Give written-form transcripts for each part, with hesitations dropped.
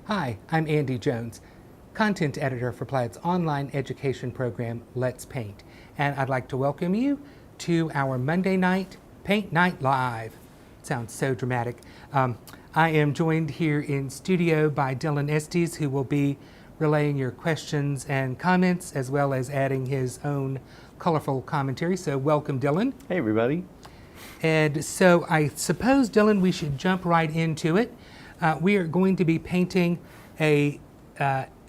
Hi, I'm Andy Jones, content editor for Pallet's online education program, Let's Paint. And I'd like to welcome you to our Monday night Paint Night Live. Sounds so dramatic. I am joined here in studio by Dylan Estes, who will be relaying your questions and comments, as well as adding his own colorful commentary. So welcome, Dylan. Hey, everybody. And so I suppose, Dylan, we should jump right into it. We are going to be painting an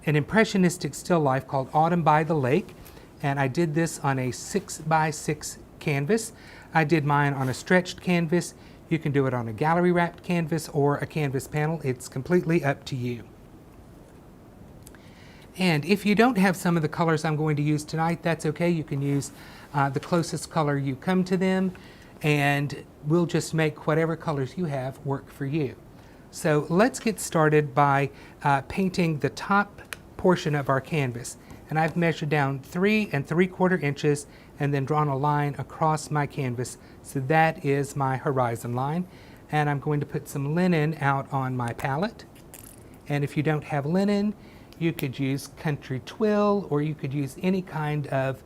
impressionistic still life called Autumn by the Lake. And I did this on a 6x6 canvas. I did mine on a stretched canvas. You can do it on a gallery wrapped canvas or a canvas panel. It's completely up to you. And if you don't have some of the colors I'm going to use tonight, that's okay. You can use the closest color you come to them, and we'll just make whatever colors you have work for you. So let's get started by painting the top portion of our canvas. And I've measured down 3 3/4 inches and then drawn a line across my canvas. So that is my horizon line. And I'm going to put some linen out on my palette. And if you don't have linen, you could use country twill, or you could use any kind of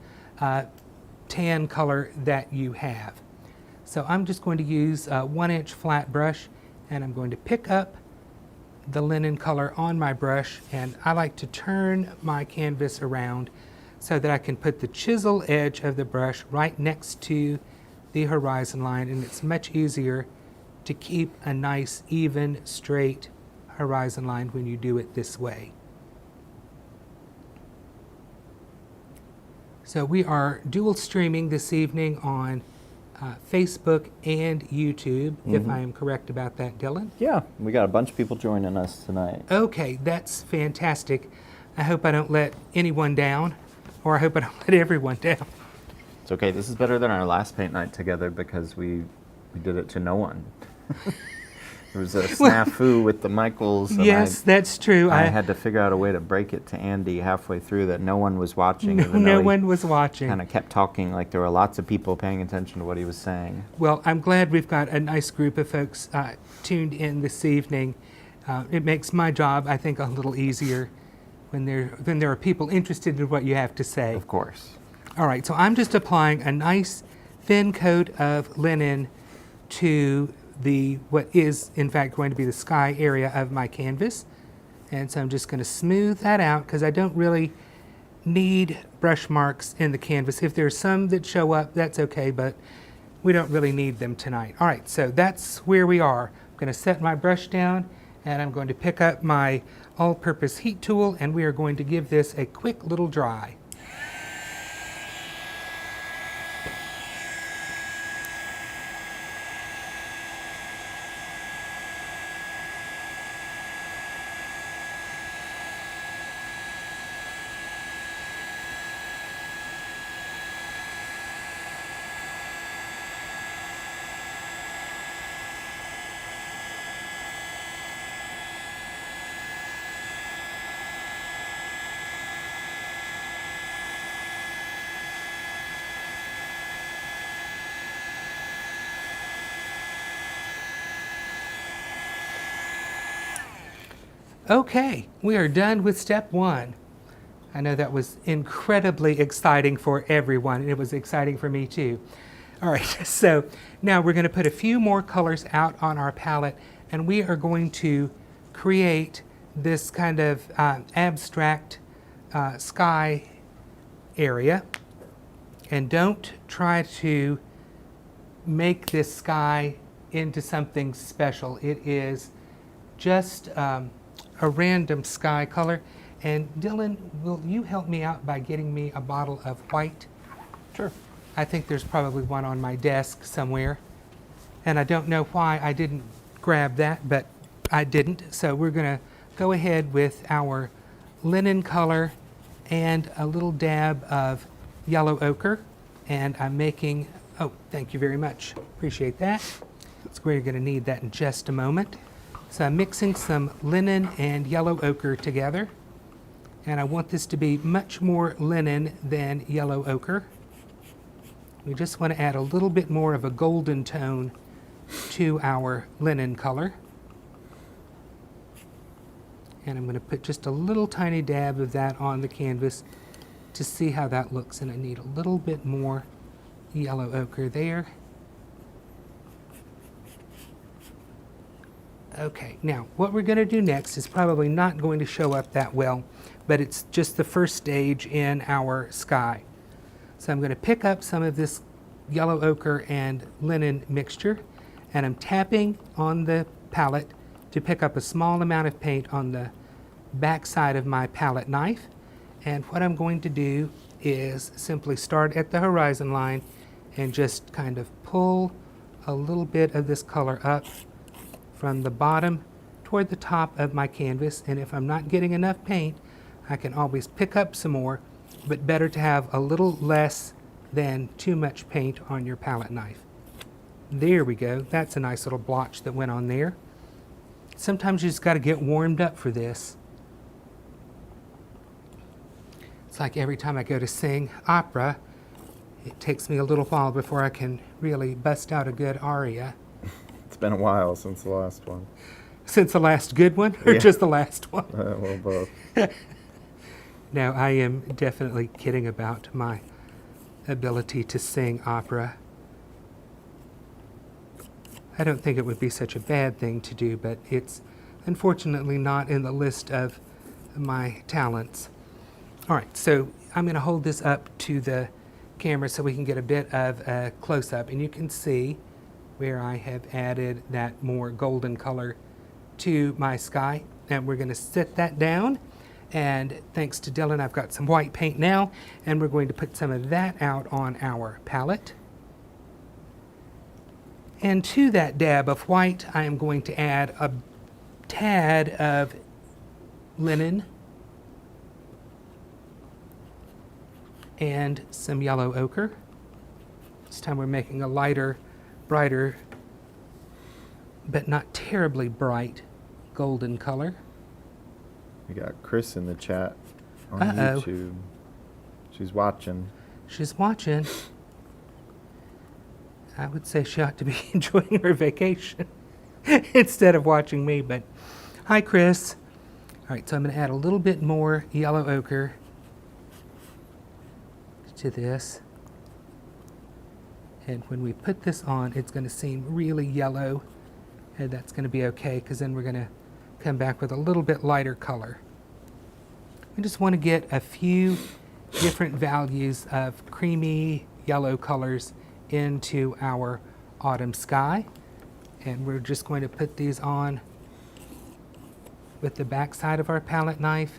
tan color that you have. So I'm just going to use a 1-inch flat brush, and I'm going to pick up the linen color on my brush, and I like to turn my canvas around so that I can put the chisel edge of the brush right next to the horizon line, and it's much easier to keep a nice, even, straight horizon line when you do it this way. So we are dual streaming this evening on Facebook and YouTube, if I am correct about that, Dylan. Yeah, we got a bunch of people joining us tonight. Okay, that's fantastic. I hope I don't let anyone down, or I hope I don't let everyone down. It's okay. This is better than our last paint night together because we did it to no one. There was a snafu with the Michaels. And yes, that's true. I had to figure out a way to break it to Andy halfway through that no one was watching. No one was watching. Kind of kept talking like there were lots of people paying attention to what he was saying. Well, I'm glad we've got a nice group of folks tuned in this evening. It makes my job, I think, a little easier when there are people interested in what you have to say. Of course. All right, so I'm just applying a nice thin coat of linen to what is in fact going to be the sky area of my canvas. And so I'm just going to smooth that out because I don't really need brush marks in the canvas. If there's some that show up, that's okay, but we don't really need them tonight. All right, so that's where we are. I'm going to set my brush down, and I'm going to pick up my all-purpose heat tool, and we are going to give this a quick little dry. Okay, we are done with step 1. I know that was incredibly exciting for everyone, and it was exciting for me too. All right, so now we're going to put a few more colors out on our palette, and we are going to create this kind of abstract sky area. And don't try to make this sky into something special. It is just a random sky color. And Dylan, will you help me out by getting me a bottle of white? Sure. I think there's probably one on my desk somewhere. And I don't know why I didn't grab that, but I didn't. So we're going to go ahead with our linen color and a little dab of yellow ochre. And I'm making, oh, thank you very much. Appreciate that. So we're going to need that in just a moment. So I'm mixing some linen and yellow ochre together. And I want this to be much more linen than yellow ochre. We just want to add a little bit more of a golden tone to our linen color. And I'm going to put just a little tiny dab of that on the canvas to see how that looks. And I need a little bit more yellow ochre there. Okay, now what we're going to do next is probably not going to show up that well, but it's just the first stage in our sky. So I'm going to pick up some of this yellow ochre and linen mixture, and I'm tapping on the palette to pick up a small amount of paint on the back side of my palette knife. And what I'm going to do is simply start at the horizon line and just kind of pull a little bit of this color up from the bottom toward the top of my canvas. And if I'm not getting enough paint, I can always pick up some more, but better to have a little less than too much paint on your palette knife. There we go. That's a nice little blotch that went on there. Sometimes you just got to get warmed up for this. It's like every time I go to sing opera, it takes me a little while before I can really bust out a good aria. It's been a while since the last one. Since the last good one, or Yeah. just the last one? Well, both. No, I am definitely kidding about my ability to sing opera. I don't think it would be such a bad thing to do, but it's unfortunately not in the list of my talents. All right, so I'm going to hold this up to the camera so we can get a bit of a close-up, and you can see where I have added that more golden color to my sky. And we're going to set that down, and thanks to Dylan, I've got some white paint now, and we're going to put some of that out on our palette. And to that dab of white, I am going to add a tad of linen and some yellow ochre. This time we're making a lighter, brighter, but not terribly bright golden color. We got Chris in the chat on Uh-oh. YouTube. She's watching. She's watching. I would say she ought to be enjoying her vacation instead of watching me, but hi, Chris. All right, so I'm going to add a little bit more yellow ochre to this. And when we put this on, it's going to seem really yellow, and that's going to be okay, because then we're going to come back with a little bit lighter color. We just want to get a few different values of creamy yellow colors into our autumn sky, and we're just going to put these on with the back side of our palette knife,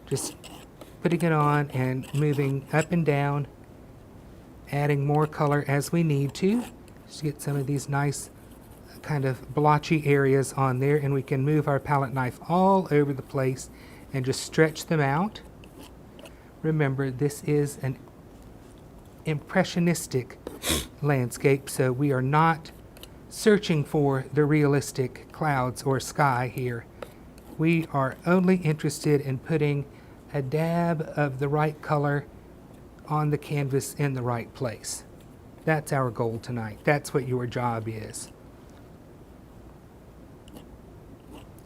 just putting it on and moving up and down, adding more color as we need to get some of these nice kind of blotchy areas on there, and we can move our palette knife all over the place and just stretch them out. Remember, this is an impressionistic landscape, so we are not searching for the realistic clouds or sky here. We are only interested in putting a dab of the right color on the canvas in the right place. That's our goal tonight. That's what your job is.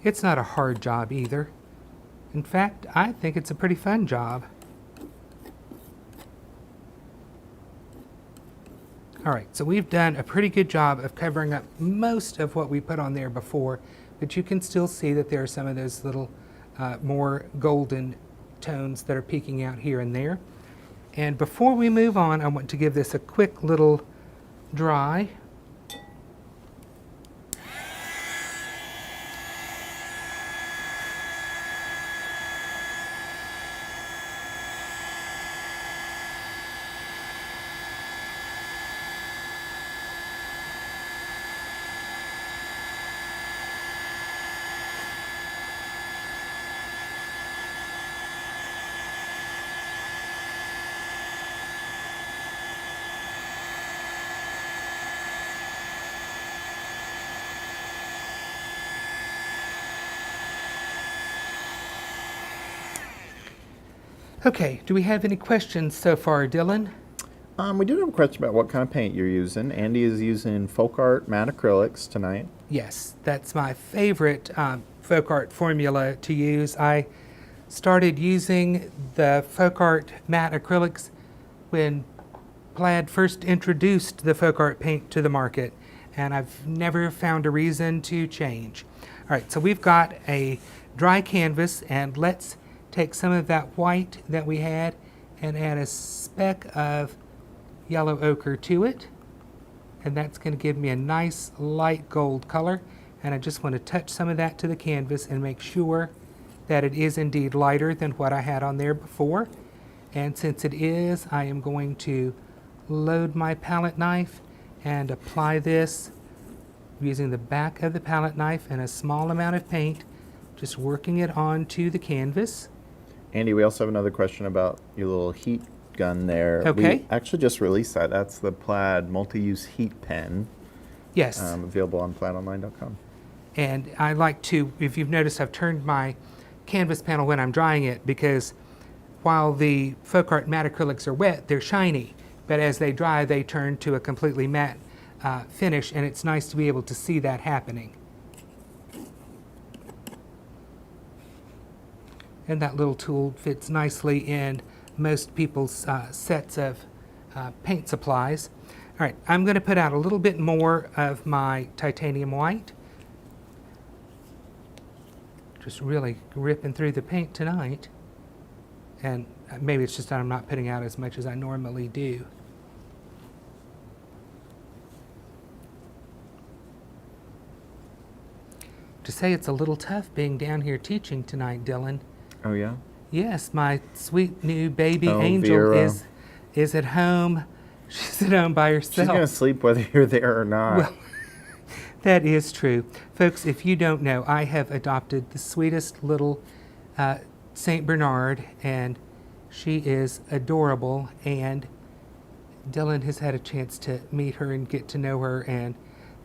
It's not a hard job either. In fact, I think it's a pretty fun job. All right, so we've done a pretty good job of covering up most of what we put on there before, but you can still see that there are some of those little more golden tones that are peeking out here and there. And before we move on, I want to give this a quick little dry. Okay, do we have any questions so far, Dylan? We did have a question about what kind of paint you're using. Andy is using Folk Art matte acrylics tonight. Yes, that's my favorite folk art formula to use. I started using the folk art matte acrylics when Plaid first introduced the folk art paint to the market, and I've never found a reason to change. All right, so we've got a dry canvas, and let's take some of that white that we had and add a speck of yellow ochre to it. And that's going to give me a nice light gold color. And I just want to touch some of that to the canvas and make sure that it is indeed lighter than what I had on there before. And since it is, I am going to load my palette knife and apply this using the back of the palette knife and a small amount of paint, just working it onto the canvas. Andy, we also have another question about your little heat gun there. Okay. We actually just released that. That's the Plaid multi-use heat pen. Yes. Available on plaidonline.com. And I like to, if you've noticed, I've turned my canvas panel when I'm drying it, because while the folk art matte acrylics are wet, they're shiny. But as they dry, they turn to a completely matte finish, and it's nice to be able to see that happening. And that little tool fits nicely in most people's sets of paint supplies. All right, I'm going to put out a little bit more of my titanium white. Just really ripping through the paint tonight. And maybe it's just that I'm not putting out as much as I normally do. To say it's a little tough being down here teaching tonight, Dylan. Oh, yeah? Yes, my sweet new baby Oh, Angel Vera. is at home. She's at home by herself. She's going to sleep whether you're there or not. Well, that is true. Folks, if you don't know, I have adopted the sweetest little St. Bernard, and she is adorable, and Dylan has had a chance to meet her and get to know her, and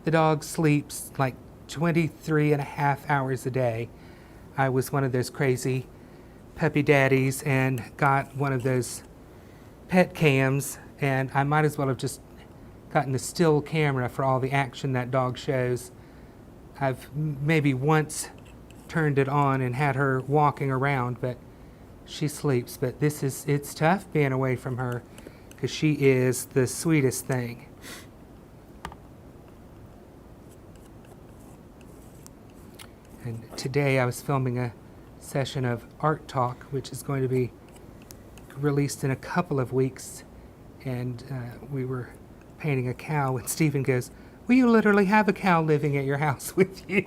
the dog sleeps like 23 and a half hours a day. I was one of those crazy puppy daddies and got one of those pet cams, and I might as well have just gotten a still camera for all the action that dog shows. I've maybe once turned it on and had her walking around, but she sleeps. But it's tough being away from her, because she is the sweetest thing. And today I was filming a session of Art Talk, which is going to be released in a couple of weeks, and we were painting a cow, and Stephen goes, "Well, you literally have a cow living at your house with you."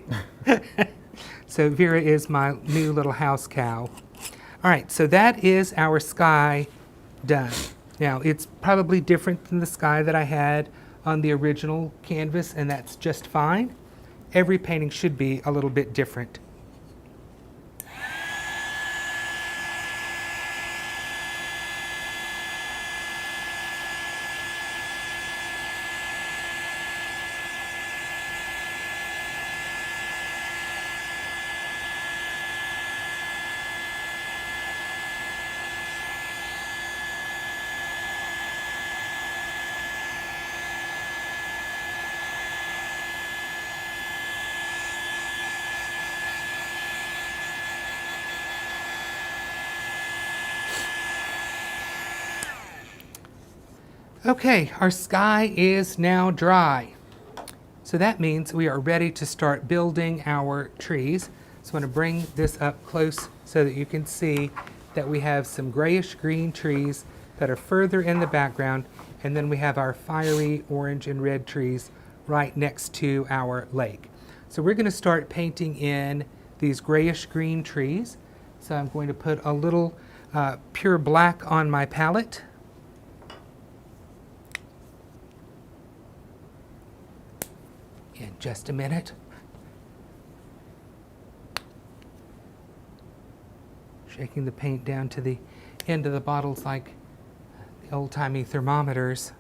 So Vera is my new little house cow. All right, so that is our sky done. Now, it's probably different than the sky that I had on the original canvas, and that's just fine. Every painting should be a little bit different. Okay, our sky is now dry. So that means we are ready to start building our trees. So I'm going to bring this up close so that you can see that we have some grayish green trees that are further in the background, and then we have our fiery orange and red trees right next to our lake. So we're going to start painting in these grayish green trees. So I'm going to put a little pure black on my palette. In just a minute. Shaking the paint down to the end of the bottles like the old-timey thermometers.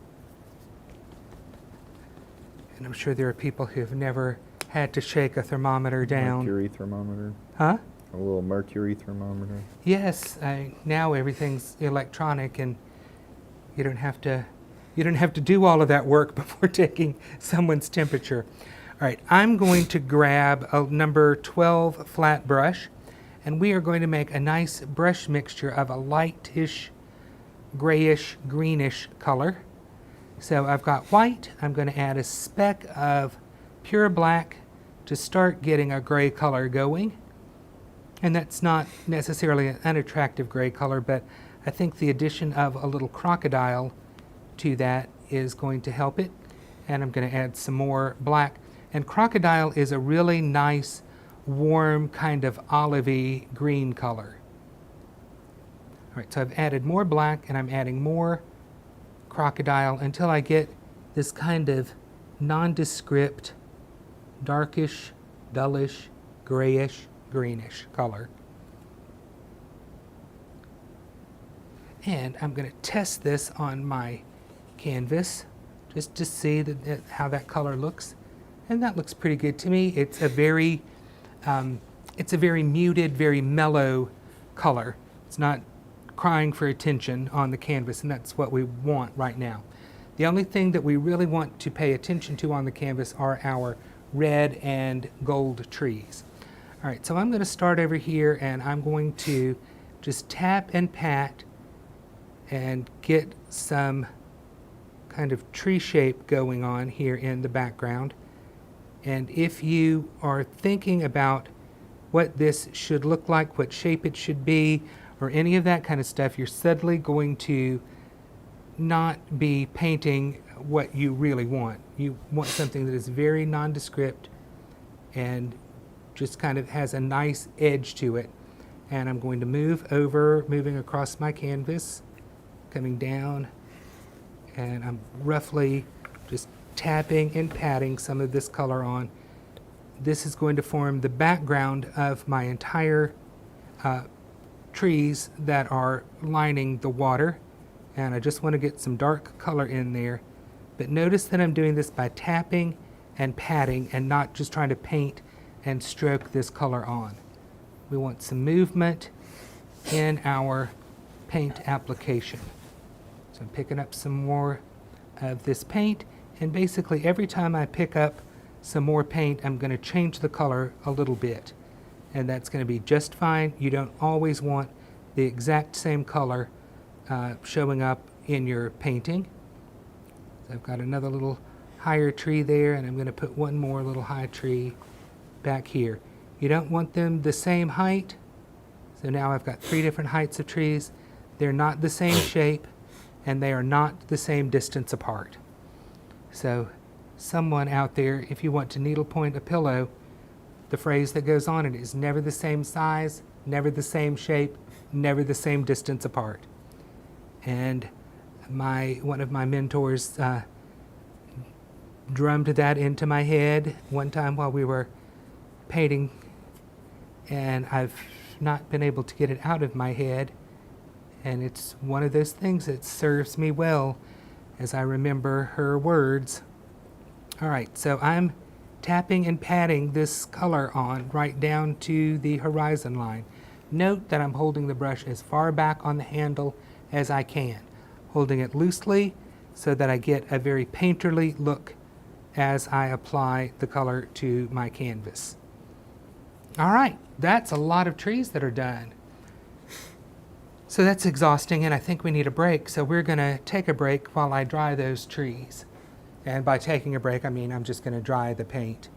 And I'm sure there are people who have never had to shake a thermometer down. Mercury thermometer. Huh? A little mercury thermometer. Yes, now everything's electronic, and you don't have to do all of that work before taking someone's temperature. All right, I'm going to grab a number 12 flat brush, and we are going to make a nice brush mixture of a lightish, grayish, greenish color. So I've got white. I'm going to add a speck of pure black to start getting a gray color going. And that's not necessarily an unattractive gray color, but I think the addition of a little crocodile to that is going to help it. And I'm going to add some more black. And crocodile is a really nice, warm, kind of olivey green color. All right, so I've added more black and I'm adding more crocodile until I get this kind of nondescript, darkish, dullish, grayish, greenish color. And I'm going to test this on my canvas just to see how that color looks. And that looks pretty good to me. It's a very muted, very mellow color. It's not crying for attention on the canvas, and that's what we want right now. The only thing that we really want to pay attention to on the canvas are our red and gold trees. All right, so I'm going to start over here, and I'm going to just tap and pat and get some kind of tree shape going on here in the background. And if you are thinking about what this should look like, what shape it should be, or any of that kind of stuff, you're suddenly going to not be painting what you really want. You want something that is very nondescript and just kind of has a nice edge to it. And I'm going to moving across my canvas, coming down, and I'm roughly just tapping and patting some of this color on. This is going to form the background of my entire trees that are lining the water, and I just want to get some dark color in there. But notice that I'm doing this by tapping and patting and not just trying to paint and stroke this color on. We want some movement in our paint application. So I'm picking up some more of this paint, and basically every time I pick up some more paint, I'm going to change the color a little bit. And that's going to be just fine. You don't always want the exact same color showing up in your painting. So I've got another little higher tree there, and I'm going to put one more little high tree back here. You don't want them the same height. So now I've got 3 different heights of trees. They're not the same shape, and they are not the same distance apart. So someone out there, if you want to needlepoint a pillow, the phrase that goes on it is never the same size, never the same shape, never the same distance apart. And one of my mentors drummed that into my head one time while we were painting, and I've not been able to get it out of my head. And it's one of those things that serves me well as I remember her words. All right, so I'm tapping and patting this color on right down to the horizon line. Note that I'm holding the brush as far back on the handle as I can, holding it loosely so that I get a very painterly look as I apply the color to my canvas. All right, that's a lot of trees that are done. So that's exhausting, and I think we need a break. So we're going to take a break while I dry those trees. And by taking a break, I mean I'm just going to dry the paint.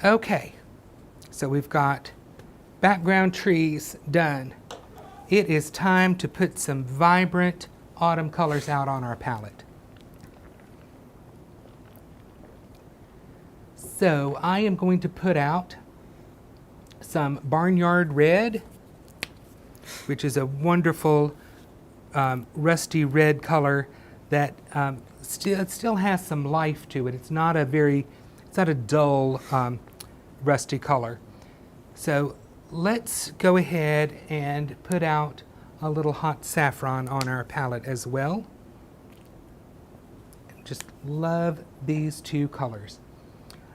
Okay, so we've got background trees done. It is time to put some vibrant autumn colors out on our palette. So I am going to put out some Barnyard Red, which is a wonderful rusty red color that still has some life to it. It's not a dull rusty color. So let's go ahead and put out a little hot saffron on our palette as well. Just love these two colors.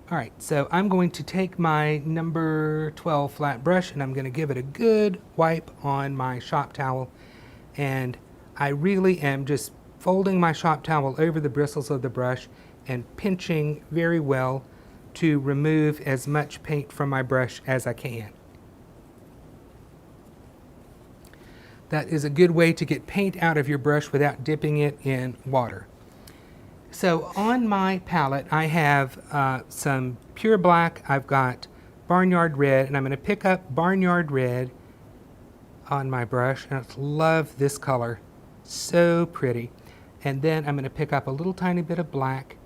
All right, so I'm going to take my number 12 flat brush and I'm going to give it a good wipe on my shop towel. And I really am just folding my shop towel over the bristles of the brush and pinching very well to remove as much paint from my brush as I can. That is a good way to get paint out of your brush without dipping it in water. So on my palette, I have some pure black. I've got Barnyard Red, and I'm going to pick up Barnyard Red on my brush. And I love this color. So pretty. And then I'm going to pick up a little tiny bit of black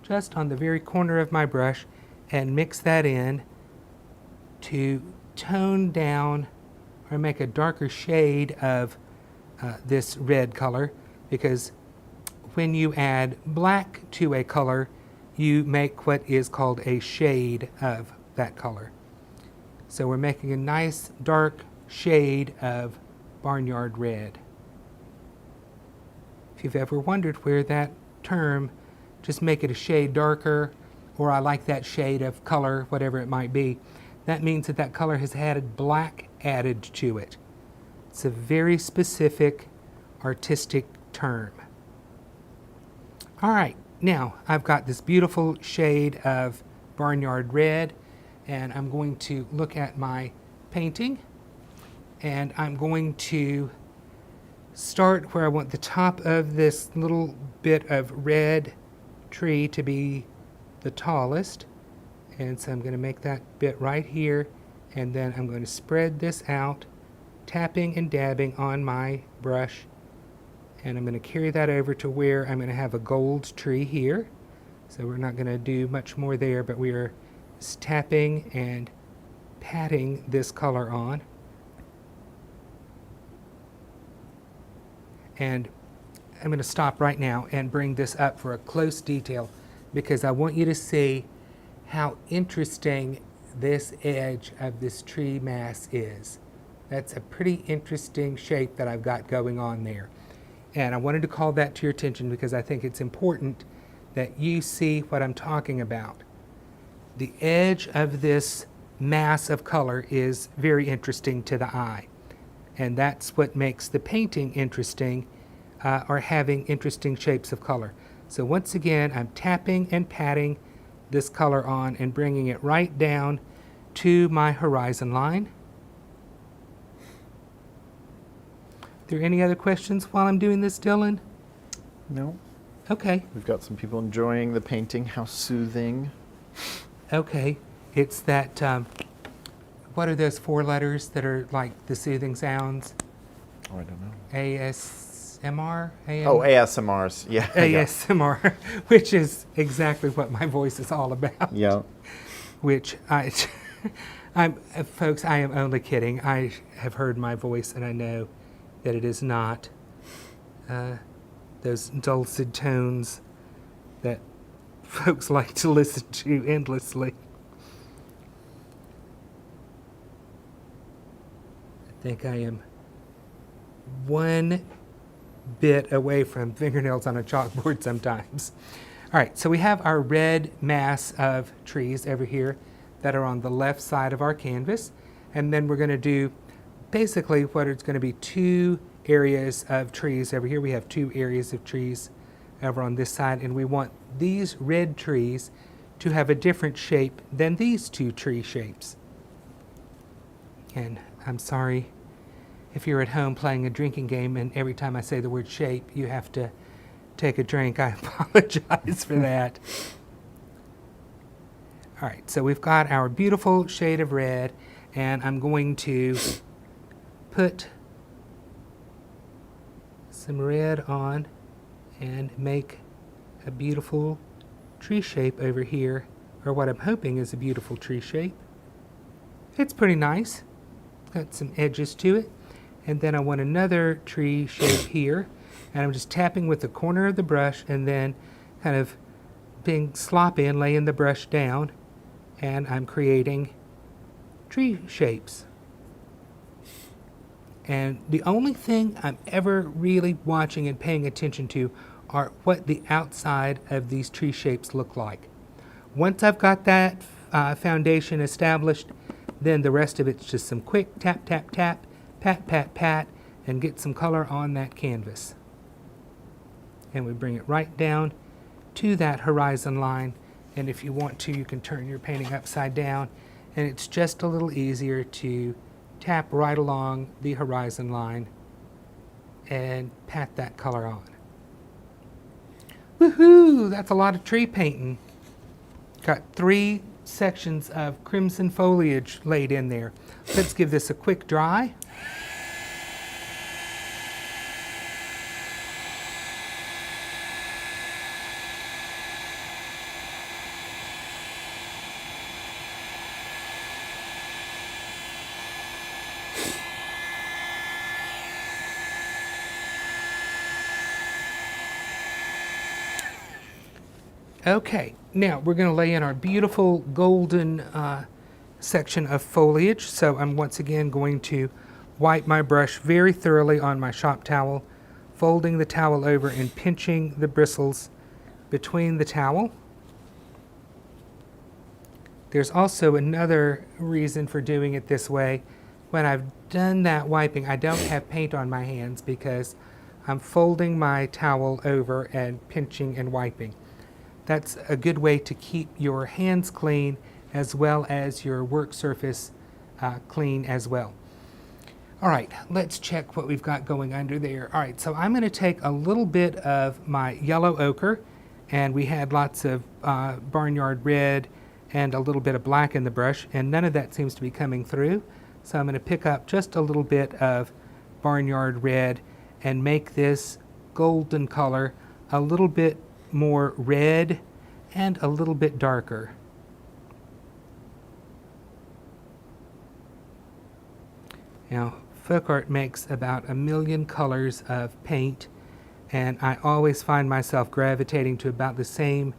just on the very corner of my brush and mix that in to tone down or make a darker shade of this red color, because when you add black to a color, you make what is called a shade of that color. So we're making a nice dark shade of Barnyard Red. If you've ever wondered where that term, just make it a shade darker, or I like that shade of color, whatever it might be, that means that that color has had black added to it. It's a very specific artistic term. All right, now I've got this beautiful shade of Barnyard Red, and I'm going to look at my painting, and I'm going to start where I want the top of this little bit of red tree to be the tallest. And so I'm going to make that bit right here, and then I'm going to spread this out, tapping and dabbing on my brush. And I'm going to carry that over to where I'm going to have a gold tree here. So we're not going to do much more there, but we are just tapping and patting this color on. And I'm going to stop right now and bring this up for a close detail, because I want you to see how interesting this edge of this tree mass is. That's a pretty interesting shape that I've got going on there. And I wanted to call that to your attention because I think it's important that you see what I'm talking about. The edge of this mass of color is very interesting to the eye. And that's what makes the painting interesting, or having interesting shapes of color. So once again, I'm tapping and patting this color on and bringing it right down to my horizon line. Are there any other questions while I'm doing this, Dylan? No. Okay. We've got some people enjoying the painting. How soothing. Okay. It's that, what are those 4 letters that are like the soothing sounds? Oh, I don't know. ASMR? Oh, ASMRs. Yeah. ASMR, which is exactly what my voice is all about. Yeah. Which folks, I am only kidding. I have heard my voice and I know that it is not those dulcet tones that folks like to listen to endlessly. I think I am one bit away from fingernails on a chalkboard sometimes. All right, so we have our red mass of trees over here that are on the left side of our canvas, and then we're going to do basically what is going to be 2 areas of trees over here. We have 2 areas of trees over on this side, and we want these red trees to have a different shape than these 2 tree shapes. And I'm sorry if you're at home playing a drinking game and every time I say the word shape you have to take a drink. I apologize for that. All right, so we've got our beautiful shade of red, and I'm going to put some red on and make a beautiful tree shape over here, or what I'm hoping is a beautiful tree shape. It's pretty nice. Got some edges to it. And then I want another tree shape here, and I'm just tapping with the corner of the brush and then kind of being sloppy and laying the brush down, and I'm creating tree shapes. And the only thing I'm ever really watching and paying attention to are what the outside of these tree shapes look like. Once I've got that foundation established, then the rest of it's just some quick tap, tap, tap, pat, pat, pat, and get some color on that canvas. And we bring it right down to that horizon line. And if you want to, you can turn your painting upside down, and it's just a little easier to tap right along the horizon line and pat that color on. Woohoo! That's a lot of tree painting. Got 3 sections of crimson foliage laid in there. Let's give this a quick dry. Okay, now we're going to lay in our beautiful golden section of foliage. So I'm once again going to wipe my brush very thoroughly on my shop towel, folding the towel over and pinching the bristles between the towel. There's also another reason for doing it this way. When I've done that wiping, I don't have paint on my hands because I'm folding my towel over and pinching and wiping. That's a good way to keep your hands clean as well as your work surface clean as well. All right, let's check what we've got going under there. All right, so I'm going to take a little bit of my yellow ochre, and we had lots of barnyard red and a little bit of black in the brush, and none of that seems to be coming through. So I'm going to pick up just a little bit of barnyard red and make this golden color a little bit more red and a little bit darker. Now, folk art makes about 1 million colors of paint, and I always find myself gravitating to about the same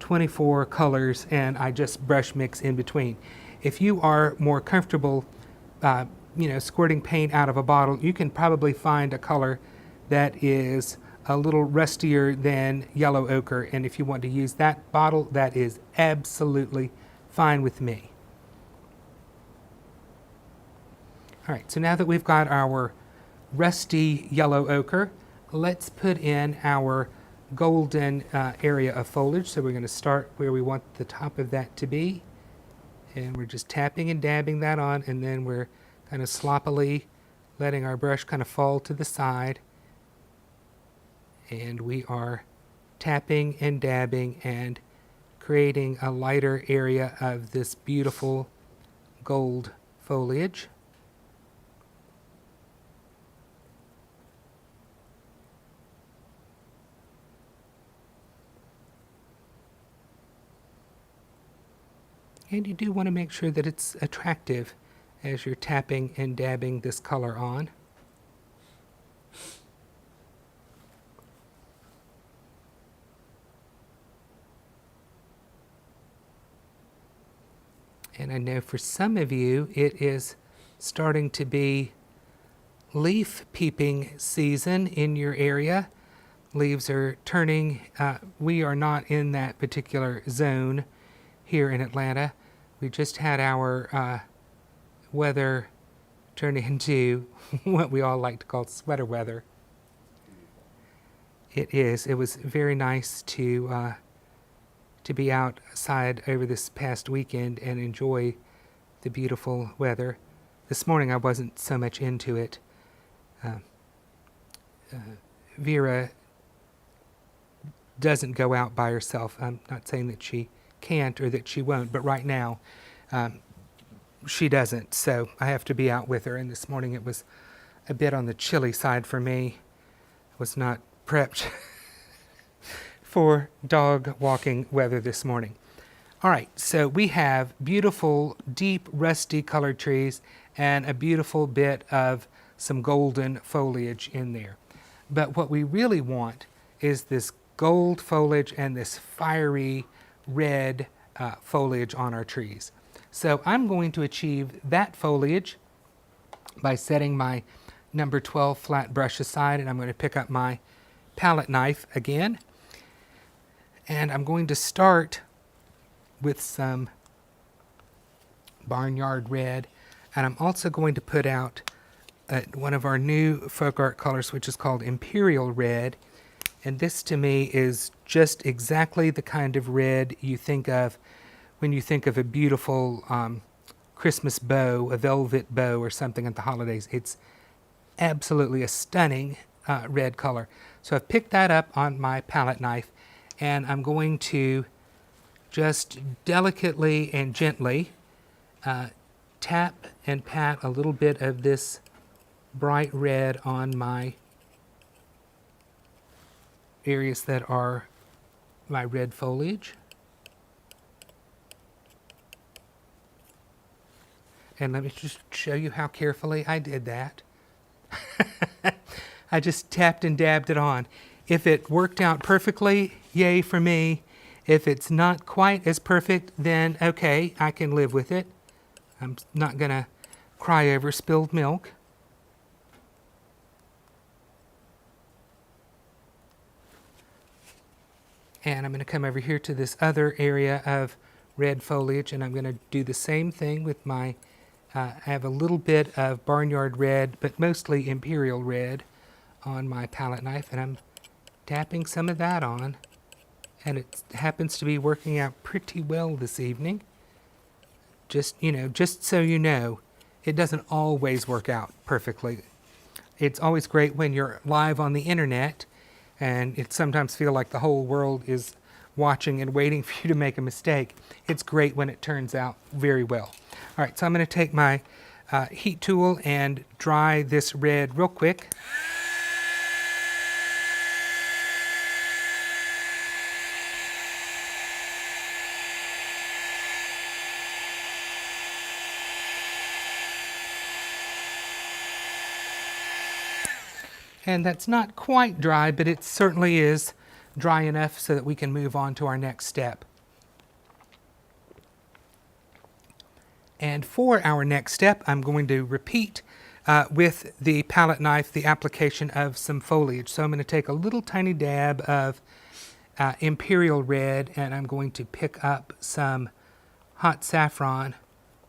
24 colors, and I just brush mix in between. If you are more comfortable squirting paint out of a bottle, you can probably find a color that is a little rustier than yellow ochre, and if you want to use that bottle, that is absolutely fine with me. All right, so now that we've got our rusty yellow ochre, let's put in our golden area of foliage. So we're going to start where we want the top of that to be, and we're just tapping and dabbing that on, and then we're kind of sloppily letting our brush kind of fall to the side. And we are tapping and dabbing and creating a lighter area of this beautiful gold foliage. And you do want to make sure that it's attractive as you're tapping and dabbing this color on. And I know for some of you, it is starting to be leaf peeping season in your area. Leaves are turning. We are not in that particular zone here in Atlanta. We just had our weather turn into what we all like to call sweater weather. It is. It was very nice to be outside over this past weekend and enjoy the beautiful weather. This morning I wasn't so much into it. Vera doesn't go out by herself. I'm not saying that she can't or that she won't, but right now she doesn't, so I have to be out with her. And this morning it was a bit on the chilly side for me. I was not prepped for dog walking weather this morning. All right, so we have beautiful, deep, rusty colored trees and a beautiful bit of some golden foliage in there. But what we really want is this gold foliage and this fiery red foliage on our trees. So I'm going to achieve that foliage by setting my number 12 flat brush aside, and I'm going to pick up my palette knife again. And I'm going to start with some Barnyard Red, and I'm also going to put out one of our new folk art colors, which is called Imperial Red. And this to me is just exactly the kind of red you think of when you think of a beautiful Christmas bow, a velvet bow or something at the holidays. It's absolutely a stunning red color. So I've picked that up on my palette knife, and I'm going to just delicately and gently tap and pat a little bit of this bright red on my areas that are my red foliage. And let me just show you how carefully I did that. I just tapped and dabbed it on. If it worked out perfectly, yay for me. If it's not quite as perfect, then okay, I can live with it. I'm not going to cry over spilled milk. And I'm going to come over here to this other area of red foliage, and I'm going to do the same thing with my, I have a little bit of Barnyard Red, but mostly Imperial Red on my palette knife, and I'm tapping some of that on, and it happens to be working out pretty well this evening. Just, you know, just so you know, it doesn't always work out perfectly. It's always great when you're live on the internet, and it sometimes feels like the whole world is watching and waiting for you to make a mistake. It's great when it turns out very well. All right, so I'm going to take my heat tool and dry this red real quick. And that's not quite dry, but it certainly is dry enough so that we can move on to our next step. And for our next step, I'm going to repeat with the palette knife the application of some foliage. So I'm going to take a little tiny dab of Imperial Red, and I'm going to pick up some hot saffron,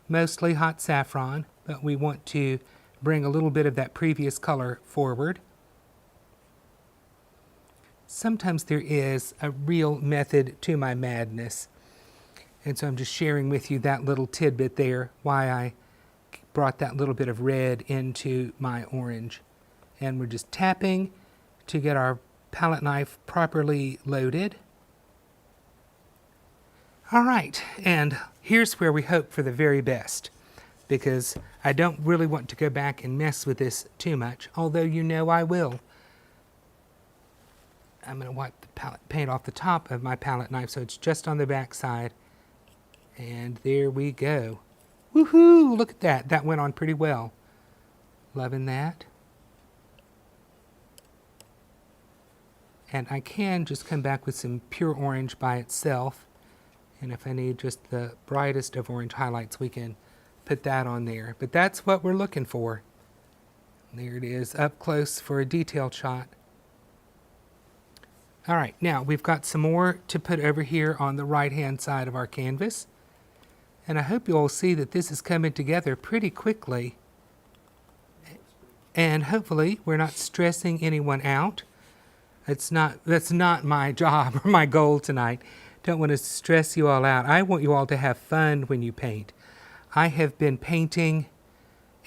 mostly hot saffron, but we want to bring a little bit of that previous color forward. Sometimes there is a real method to my madness. And so I'm just sharing with you that little tidbit there, why I brought that little bit of red into my orange. And we're just tapping to get our palette knife properly loaded. All right, and here's where we hope for the very best, because I don't really want to go back and mess with this too much, although you know I will. I'm going to wipe the paint off the top of my palette knife so it's just on the back side. And there we go. Woohoo! Look at that. That went on pretty well. Loving that. And I can just come back with some pure orange by itself. And if I need just the brightest of orange highlights, we can put that on there. But that's what we're looking for. There it is, up close for a detailed shot. All right, now we've got some more to put over here on the right-hand side of our canvas. And I hope you all see that this is coming together pretty quickly. And hopefully we're not stressing anyone out. That's not my job or my goal tonight. Don't want to stress you all out. I want you all to have fun when you paint. I have been painting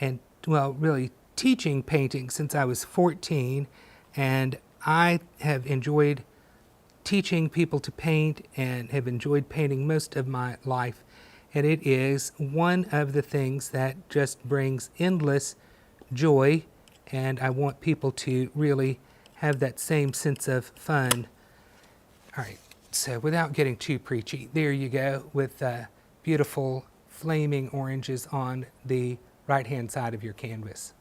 and, well, really teaching painting since I was 14, and I have enjoyed teaching people to paint and have enjoyed painting most of my life. And it is one of the things that just brings endless joy, and I want people to really have that same sense of fun. All right, so without getting too preachy, there you go with beautiful flaming oranges on the right-hand side of your canvas.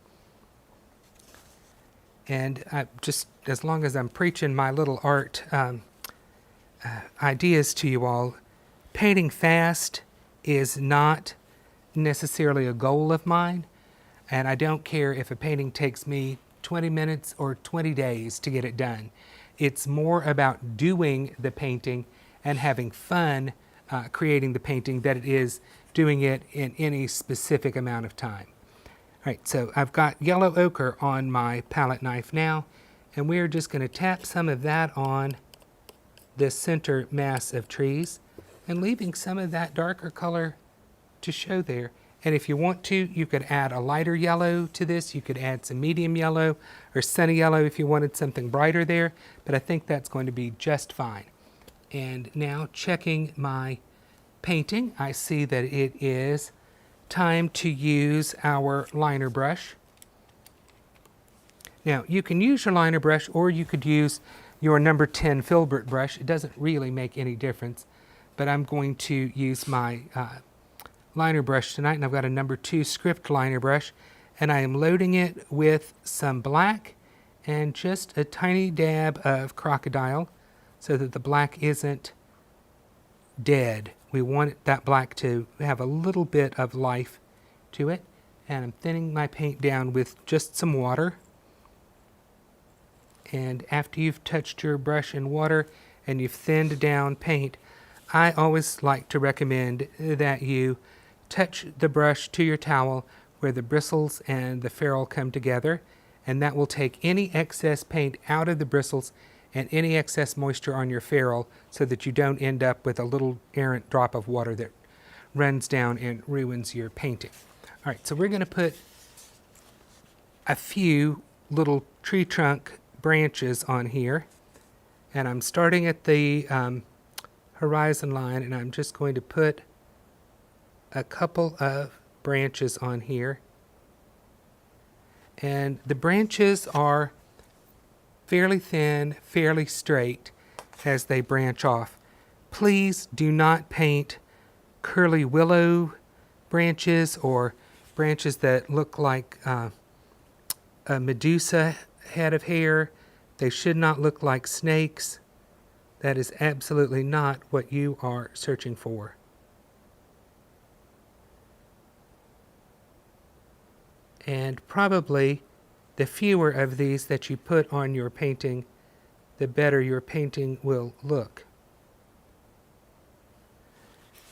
And just as long as I'm preaching my little art ideas to you all, painting fast is not necessarily a goal of mine, and I don't care if a painting takes me 20 minutes or 20 days to get it done. It's more about doing the painting and having fun creating the painting than it is doing it in any specific amount of time. All right, so I've got yellow ochre on my palette knife now, and we're just going to tap some of that on this center mass of trees and leaving some of that darker color to show there. And if you want to, you could add a lighter yellow to this. You could add some medium yellow or sunny yellow if you wanted something brighter there, but I think that's going to be just fine. And now checking my painting, I see that it is time to use our liner brush. Now, you can use your liner brush or you could use your number 10 filbert brush. It doesn't really make any difference, but I'm going to use my liner brush tonight, and I've got a number 2 script liner brush, and I am loading it with some black and just a tiny dab of crocodile so that the black isn't dead. We want that black to have a little bit of life to it, and I'm thinning my paint down with just some water. And after you've touched your brush in water and you've thinned down paint, I always like to recommend that you touch the brush to your towel where the bristles and the ferrule come together, and that will take any excess paint out of the bristles and any excess moisture on your ferrule so that you don't end up with a little errant drop of water that runs down and ruins your painting. All right, so we're going to put a few little tree trunk branches on here, and I'm starting at the horizon line, and I'm just going to put a couple of branches on here. And the branches are fairly thin, fairly straight as they branch off. Please do not paint curly willow branches or branches that look like a Medusa head of hair. They should not look like snakes. That is absolutely not what you are searching for. And probably the fewer of these that you put on your painting, the better your painting will look.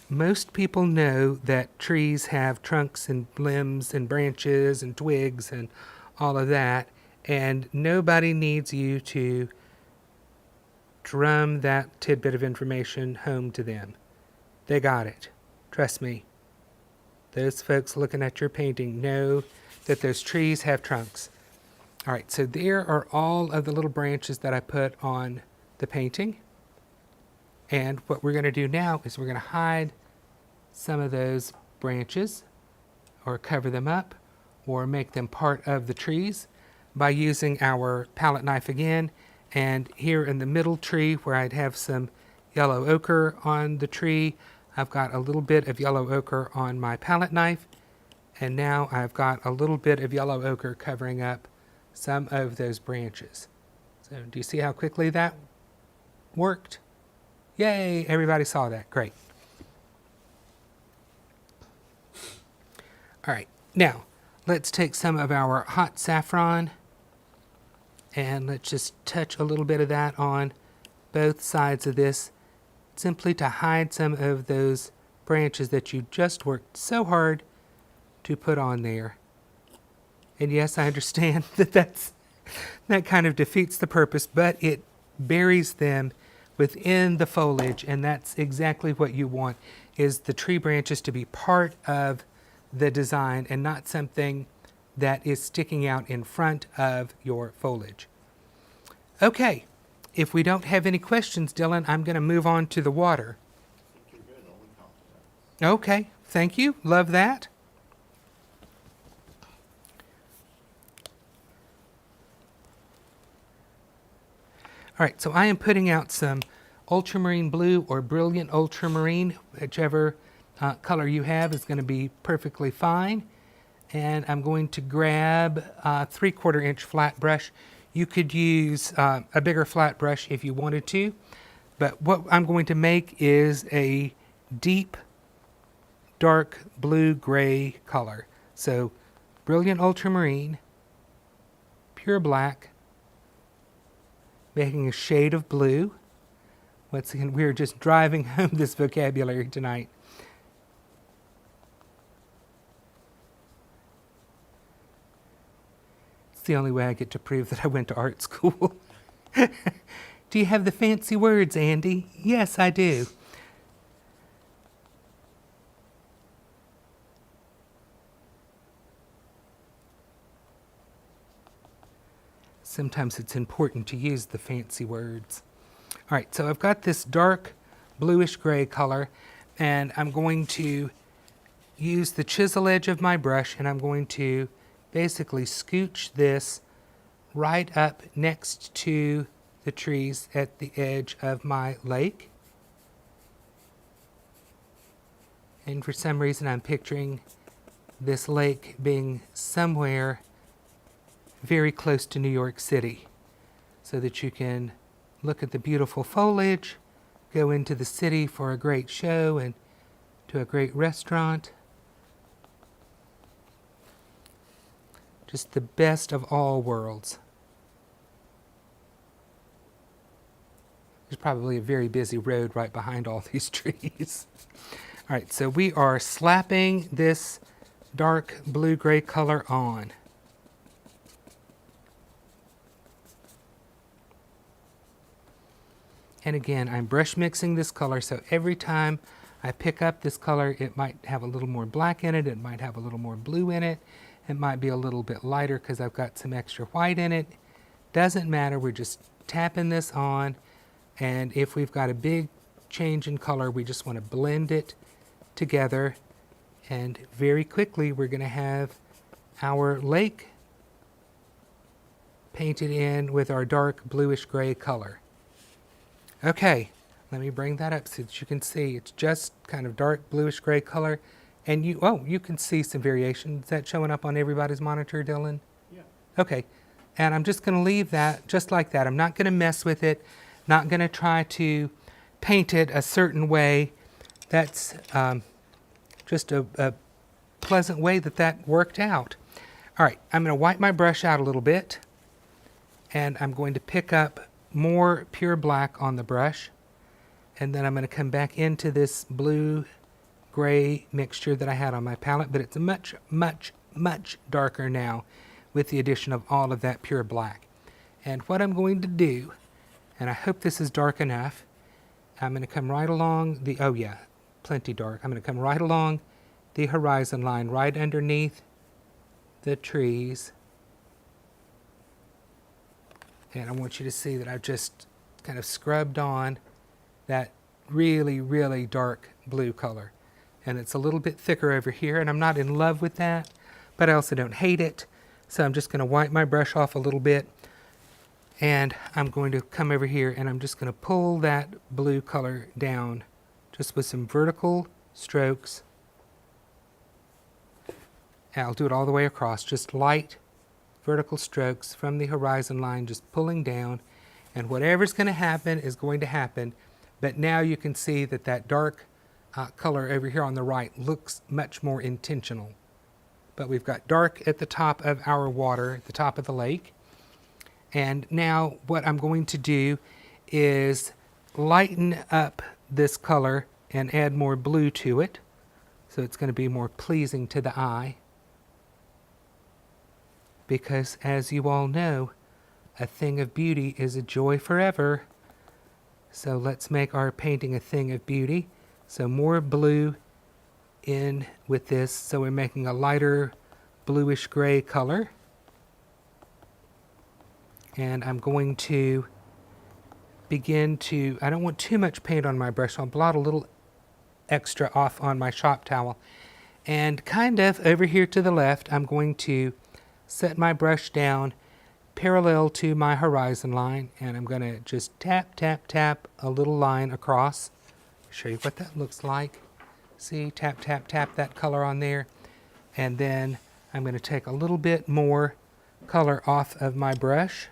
Most people know that trees have trunks and limbs and branches and twigs and all of that, and nobody needs you to drum that tidbit of information home to them. They got it. Trust me. Those folks looking at your painting know that those trees have trunks. All right, so there are all of the little branches that I put on the painting. And what we're going to do now is we're going to hide some of those branches or cover them up or make them part of the trees by using our palette knife again. And here in the middle tree where I'd have some yellow ochre on the tree, I've got a little bit of yellow ochre on my palette knife. And now I've got a little bit of yellow ochre covering up some of those branches. So do you see how quickly that worked? Yay, everybody saw that. Great. All right, now let's take some of our hot saffron and let's just touch a little bit of that on both sides of this, simply to hide some of those branches that you just worked so hard to put on there. And yes, I understand that kind of defeats the purpose, but it buries them within the foliage, and that's exactly what you want, is the tree branches to be part of the design and not something that is sticking out in front of your foliage. Okay, if we don't have any questions, Dylan, I'm going to move on to the water. Okay, thank you. Love that. All right, so I am putting out some ultramarine blue or brilliant ultramarine, whichever color you have is going to be perfectly fine. And I'm going to grab a 3/4 inch flat brush. You could use a bigger flat brush if you wanted to, but what I'm going to make is a deep dark blue-gray color. So brilliant ultramarine, pure black, making a shade of blue. Once again, we're just driving home this vocabulary tonight. It's the only way I get to prove that I went to art school. Do you have the fancy words, Andy? Yes, I do. Sometimes it's important to use the fancy words. All right, so I've got this dark bluish gray color, and I'm going to use the chisel edge of my brush, and I'm going to basically scooch this right up next to the trees at the edge of my lake. And for some reason I'm picturing this lake being somewhere very close to New York City, so that you can look at the beautiful foliage, go into the city for a great show and to a great restaurant. Just the best of all worlds. There's probably a very busy road right behind all these trees. All right, so we are slapping this dark blue-gray color on. And again, I'm brush mixing this color, so every time I pick up this color, it might have a little more black in it, it might have a little more blue in it, it might be a little bit lighter because I've got some extra white in it. Doesn't matter, we're just tapping this on, and if we've got a big change in color, we just want to blend it together, and very quickly we're going to have our lake painted in with our dark bluish gray color. Okay, let me bring that up so that you can see. It's just kind of dark bluish gray color. And you can see some variation. Is that showing up on everybody's monitor, Dylan? Yeah. Okay, and I'm just going to leave that just like that. I'm not going to mess with it, not going to try to paint it a certain way. That's just a pleasant way that worked out. All right, I'm going to wipe my brush out a little bit, and I'm going to pick up more pure black on the brush, and then I'm going to come back into this blue gray mixture that I had on my palette, but it's much, much, much darker now with the addition of all of that pure black. And what I'm going to do, and I hope this is dark enough, I'm going to come right along the, oh yeah, plenty dark. I'm going to come right along the horizon line, right underneath the trees. And I want you to see that I've just kind of scrubbed on that really, really dark blue color. And it's a little bit thicker over here, and I'm not in love with that, but I also don't hate it. So I'm just going to wipe my brush off a little bit, and I'm going to come over here, and I'm just going to pull that blue color down just with some vertical strokes. And I'll do it all the way across, just light vertical strokes from the horizon line, just pulling down, and whatever's going to happen is going to happen. But now you can see that that dark color over here on the right looks much more intentional. But we've got dark at the top of our water, at the top of the lake. And now what I'm going to do is lighten up this color and add more blue to it, so it's going to be more pleasing to the eye. Because, as you all know, a thing of beauty is a joy forever. So let's make our painting a thing of beauty. So more blue in with this. So we're making a lighter bluish gray color. And I'm going to begin to, I don't want too much paint on my brush, so I'll blot a little extra off on my shop towel. And kind of over here to the left, I'm going to set my brush down parallel to my horizon line, and I'm going to just tap, tap, tap a little line across. Show you what that looks like. See, tap, tap, tap that color on there. And then I'm going to take a little bit more color off of my brush.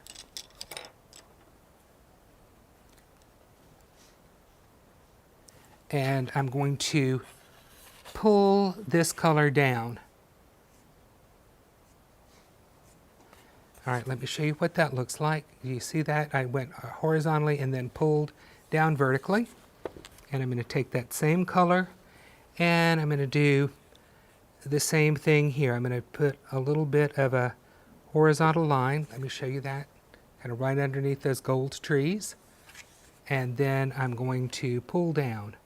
And I'm going to pull this color down. All right, let me show you what that looks like. You see that? I went horizontally and then pulled down vertically. And I'm going to take that same color and I'm going to do the same thing here. I'm going to put a little bit of a horizontal line. Let me show you that. Kind of right underneath those gold trees. And then I'm going to pull down.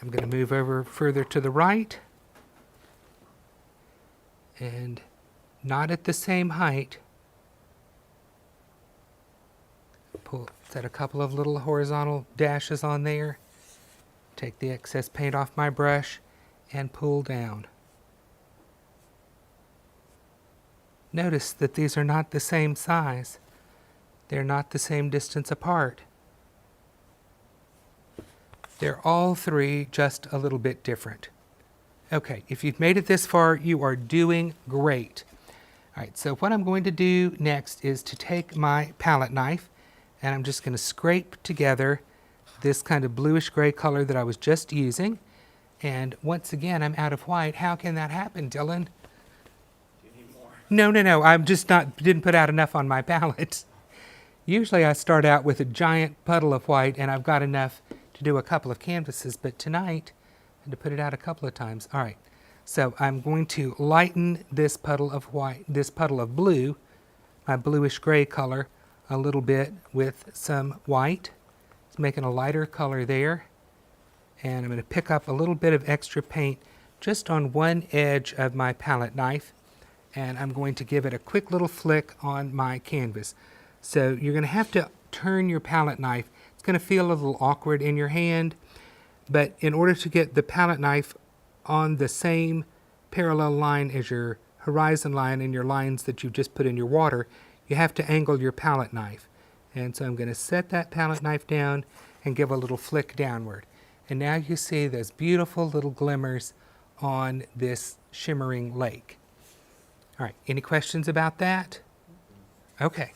I'm going to move over further to the right. And not at the same height. Set a couple of little horizontal dashes on there. Take the excess paint off my brush and pull down. Notice that these are not the same size. They're not the same distance apart. They're all three just a little bit different. Okay, if you've made it this far, you are doing great. All right, so what I'm going to do next is to take my palette knife and I'm just going to scrape together this kind of bluish gray color that I was just using. And once again, I'm out of white. How can that happen, Dylan? Do you need more? No. I'm just didn't put out enough on my palette. Usually I start out with a giant puddle of white and I've got enough to do a couple of canvases, but tonight I had to put it out a couple of times. All right, so I'm going to lighten this puddle of white, this puddle of blue, my bluish gray color, a little bit with some white. It's making a lighter color there. And I'm going to pick up a little bit of extra paint just on one edge of my palette knife. And I'm going to give it a quick little flick on my canvas. So you're going to have to turn your palette knife. It's going to feel a little awkward in your hand. But in order to get the palette knife on the same parallel line as your horizon line and your lines that you've just put in your water, you have to angle your palette knife. And so I'm going to set that palette knife down and give a little flick downward. And now you see those beautiful little glimmers on this shimmering lake. All right, any questions about that? Okay.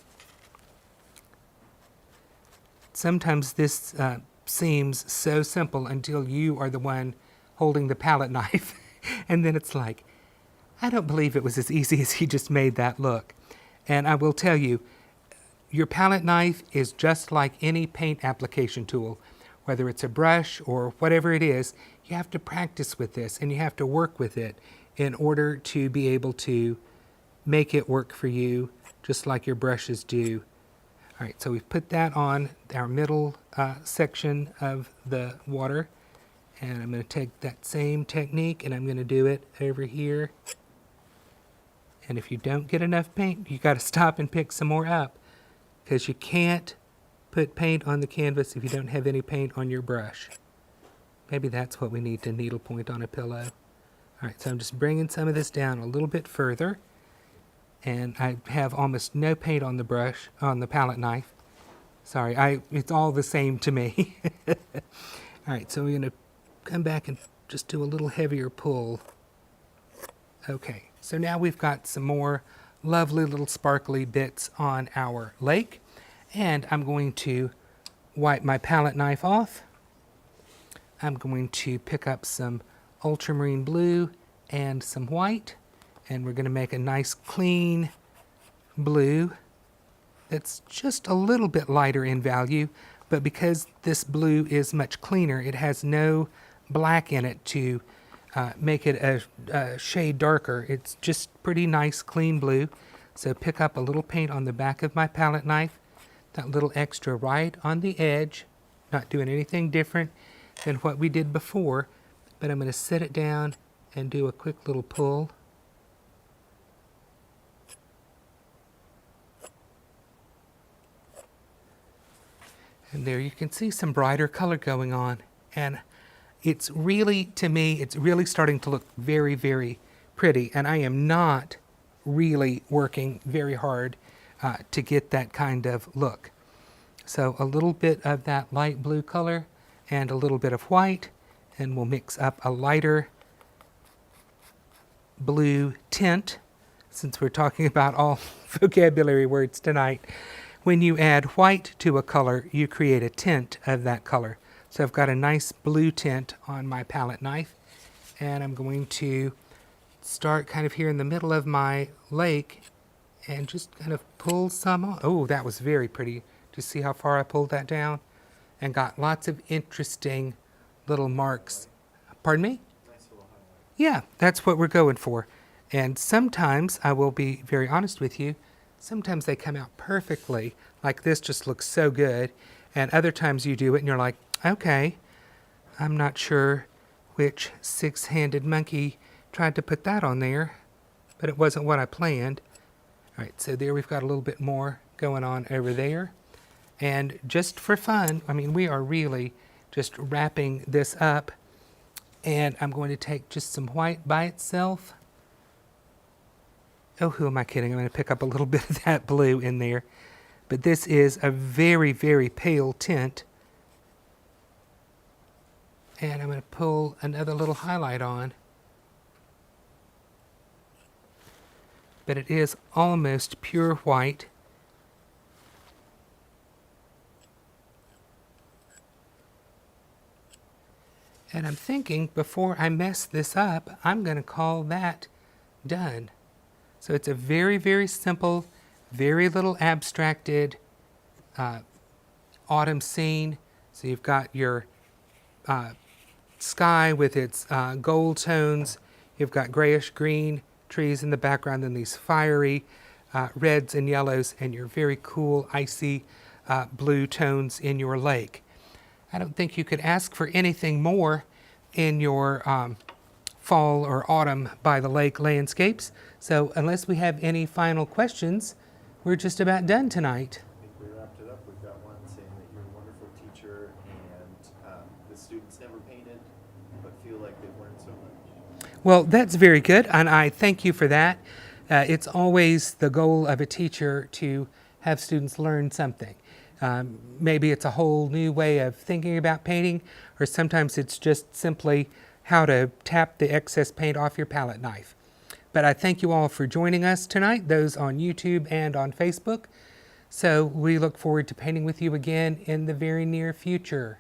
Sometimes this seems so simple until you are the one holding the palette knife. And then it's like, I don't believe it was as easy as he just made that look. And I will tell you, your palette knife is just like any paint application tool. Whether it's a brush or whatever it is, you have to practice with this and you have to work with it in order to be able to make it work for you, just like your brushes do. All right, so we've put that on our middle section of the water. And I'm going to take that same technique and I'm going to do it over here. And if you don't get enough paint, you got to stop and pick some more up, because you can't put paint on the canvas if you don't have any paint on your brush. Maybe that's what we need to needlepoint on a pillow. All right, so I'm just bringing some of this down a little bit further. And I have almost no paint on the brush, on the palette knife. Sorry, it's all the same to me. All right, so we're going to come back and just do a little heavier pull. Okay, so now we've got some more lovely little sparkly bits on our lake. And I'm going to wipe my palette knife off. I'm going to pick up some ultramarine blue and some white. And we're going to make a nice clean blue that's just a little bit lighter in value. But because this blue is much cleaner, it has no black in it to make it a shade darker. It's just pretty nice clean blue. So pick up a little paint on the back of my palette knife, that little extra right on the edge, not doing anything different than what we did before, but I'm going to set it down and do a quick little pull. And there you can see some brighter color going on. And it's really, to me, it's really starting to look very, very pretty. And I am not really working very hard to get that kind of look. So a little bit of that light blue color and a little bit of white, and we'll mix up a lighter blue tint, since we're talking about all vocabulary words tonight. when you add white to a color, you create a tint of that color. So I've got a nice blue tint on my palette knife, and I'm going to start kind of here in the middle of my lake and just kind of pull some on. Oh, that was very pretty. Do you see how far I pulled that down? And got lots of interesting little marks. Pardon me? Nice little highlight. Yeah, that's what we're going for. And sometimes, I will be very honest with you, sometimes they come out perfectly. Like this just looks so good. And other times you do it and you're like, okay, I'm not sure which six-handed monkey tried to put that on there, but it wasn't what I planned. All right, so there we've got a little bit more going on over there. And just for fun, I mean, we are really just wrapping this up. And I'm going to take just some white by itself. Oh, who am I kidding? I'm going to pick up a little bit of that blue in there. But this is a very, very pale tint. And I'm going to pull another little highlight on. But it is almost pure white. And I'm thinking, before I mess this up, I'm going to call that done. So it's a very, very simple, very little abstracted autumn scene. So you've got your sky with its gold tones. You've got grayish green trees in the background and these fiery reds and yellows, and your very cool, icy blue tones in your lake. I don't think you could ask for anything more in your fall or autumn by the lake landscapes. So unless we have any final questions, we're just about done tonight. I think we wrapped it up. We've got one saying that you're a wonderful teacher and the students never painted but feel like they've learned so much. Well, that's very good, and I thank you for that. It's always the goal of a teacher to have students learn something. Maybe it's a whole new way of thinking about painting, or sometimes it's just simply how to tap the excess paint off your palette knife. But I thank you all for joining us tonight, those on YouTube and on Facebook. So we look forward to painting with you again in the very near future.